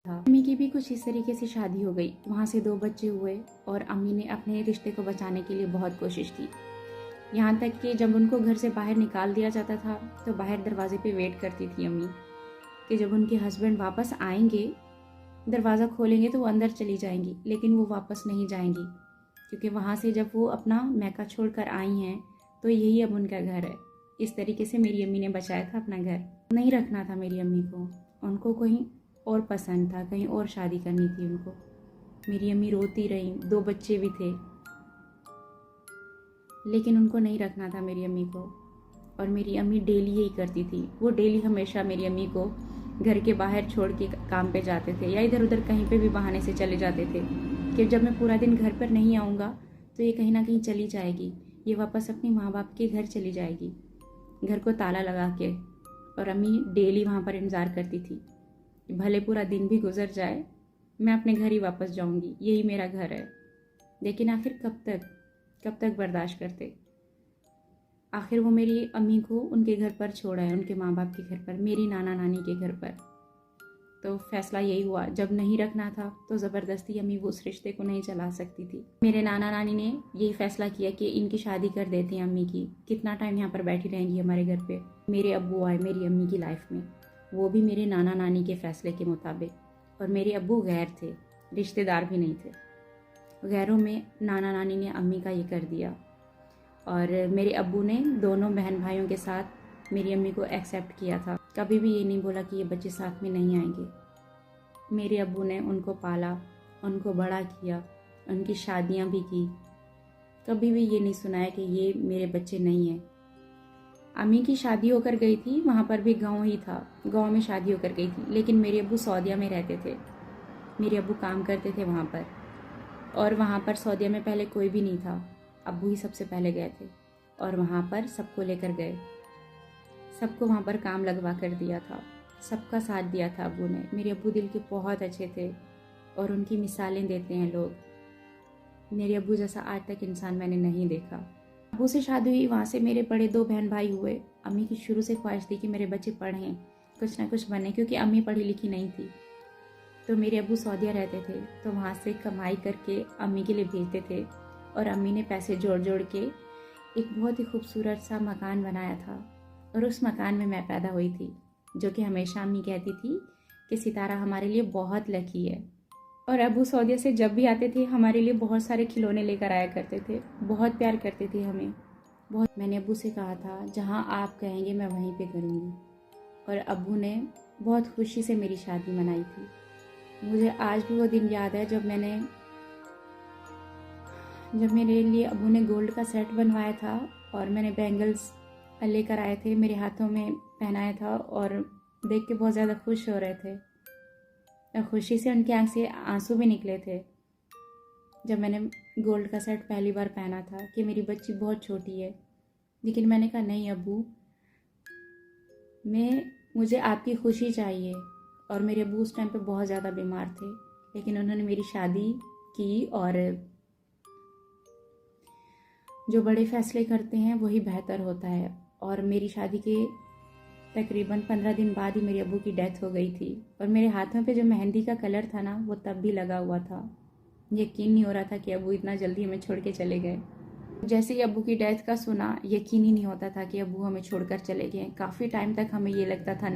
था। अम्मी की भी कुछ इस तरीके से शादी हो गई, वहाँ से 2 बच्चे हुए और अम्मी ने अपने रिश्ते को बचाने के लिए बहुत कोशिश की। यहाँ तक कि जब उनको घर से बाहर निकाल दिया जाता था तो बाहर दरवाजे पे वेट करती थी अम्मी कि जब उनके हस्बैंड वापस आएंगे, दरवाज़ा खोलेंगे तो वो अंदर चली जाएंगी, लेकिन वो वापस नहीं जाएंगी क्योंकि वहाँ से जब वो अपना मैका छोड़ कर आई हैं तो यही अब उनका घर है। इस तरीके से मेरी अम्मी ने बचाया था अपना घर। नहीं रखना था मेरी अम्मी को, उनको कहीं और पसंद था, कहीं और शादी करनी थी उनको। मेरी अम्मी रोती रही, 2 बच्चे भी थे, लेकिन उनको नहीं रखना था मेरी अम्मी को। और मेरी अम्मी डेली यही करती थी, वो डेली हमेशा मेरी अम्मी को घर के बाहर छोड़ के काम पे जाते थे या इधर उधर कहीं पे भी बहाने से चले जाते थे कि जब मैं पूरा दिन घर पर नहीं आऊँगा तो ये कहीं ना कहीं चली जाएगी, ये वापस अपने माँ बाप के घर चली जाएगी, घर को ताला लगा के। और अम्मी डेली वहाँ पर इंतज़ार करती थी, भले पूरा दिन भी गुजर जाए मैं अपने घर ही वापस जाऊँगी, यही मेरा घर है। लेकिन आखिर कब तक बर्दाश्त करते। आखिर वो मेरी अम्मी को उनके घर पर छोड़ा है, उनके माँ बाप के घर पर, मेरी नाना नानी के घर पर। तो फैसला यही हुआ, जब नहीं रखना था तो ज़बरदस्ती अम्मी वो उस रिश्ते को नहीं चला सकती थी। मेरे नाना नानी ने यही फैसला किया कि इनकी शादी कर देते हैं अम्मी की, कितना टाइम यहाँ पर बैठी रहेंगी हमारे घर पे। मेरे अब्बू आए मेरी अम्मी की लाइफ में, वो भी मेरे नाना नानी के फैसले के मुताबिक। और मेरे अब्बू गैर थे, रिश्तेदार भी नहीं थे, गैरों में नाना नानी ने अम्मी का ये कर दिया। और मेरे अब्बू ने दोनों बहन भाइयों के साथ मेरी अम्मी को एक्सेप्ट किया था, कभी भी ये नहीं बोला कि ये बच्चे साथ में नहीं आएंगे। मेरे अब्बू ने उनको पाला, उनको बड़ा किया, उनकी शादियां भी की, कभी भी ये नहीं सुनाया कि ये मेरे बच्चे नहीं हैं। अम्मी की शादी होकर गई थी, वहाँ पर भी गांव ही था, गांव में शादी होकर गई थी, लेकिन मेरे अब्बू सऊदीया में रहते थे, मेरे अब्बू काम करते थे वहाँ पर। और वहाँ पर सऊदीया में पहले कोई भी नहीं था, अब्बू ही सबसे पहले गए थे और वहाँ पर सबको लेकर गए, सबको वहाँ पर काम लगवा कर दिया था, सबका साथ दिया था अब्बू ने। मेरे अब्बू दिल के बहुत अच्छे थे और उनकी मिसालें देते हैं लोग। मेरे अब्बू जैसा आज तक इंसान मैंने नहीं देखा। अब्बू से शादी हुई, वहाँ से मेरे बड़े 2 बहन भाई हुए। अम्मी की शुरू से ख्वाहिश थी कि मेरे बच्चे पढ़ें, कुछ ना कुछ बने, क्योंकि अम्मी पढ़ी लिखी नहीं थी। तो मेरे अब्बू सऊदीया रहते थे तो वहाँ से कमाई करके अम्मी के लिए भेजते थे और अम्मी ने पैसे जोड़ जोड़ के एक बहुत ही खूबसूरत सा मकान बनाया था और उस मकान में मैं पैदा हुई थी, जो कि हमेशा अम्मी कहती थी कि सितारा हमारे लिए बहुत लकी है। और अब्बू सऊदीया से जब भी आते थे हमारे लिए बहुत सारे खिलौने लेकर आया करते थे, बहुत प्यार करते थे हमें बहुत। मैंने अब्बू से कहा था जहाँ आप कहेंगे मैं वहीं पे करूँगी, और अब्बू ने बहुत खुशी से मेरी शादी मनाई थी। मुझे आज भी वो दिन याद है जब मेरे लिए अब्बू ने गोल्ड का सेट बनवाया था और मैंने बैंगल्स लेकर आए थे, मेरे हाथों में पहनाया था और देख के बहुत ज़्यादा खुश हो रहे थे और खुशी से उनकी आँख से आंसू भी निकले थे जब मैंने गोल्ड का सेट पहली बार पहना था कि मेरी बच्ची बहुत छोटी है। लेकिन मैंने कहा नहीं अब्बू, मुझे आपकी खुशी चाहिए। और मेरे अब्बू उस टाइम पे बहुत ज़्यादा बीमार थे, लेकिन उन्होंने मेरी शादी की। और जो बड़े फैसले करते हैं वही बेहतर होता है। और मेरी शादी के तकरीबन 15 दिन बाद ही मेरे अब्बू की डेथ हो गई थी और मेरे हाथों पे जो मेहंदी का कलर था ना वो तब भी लगा हुआ था। यकीन नहीं हो रहा था कि अब्बू इतना जल्दी हमें छोड़ के चले गए। जैसे ही अब्बू की डेथ का सुना, यकीन ही नहीं होता था कि अब्बू हमें छोड़कर चले गए। काफ़ी टाइम तक हमें ये लगता था नहीं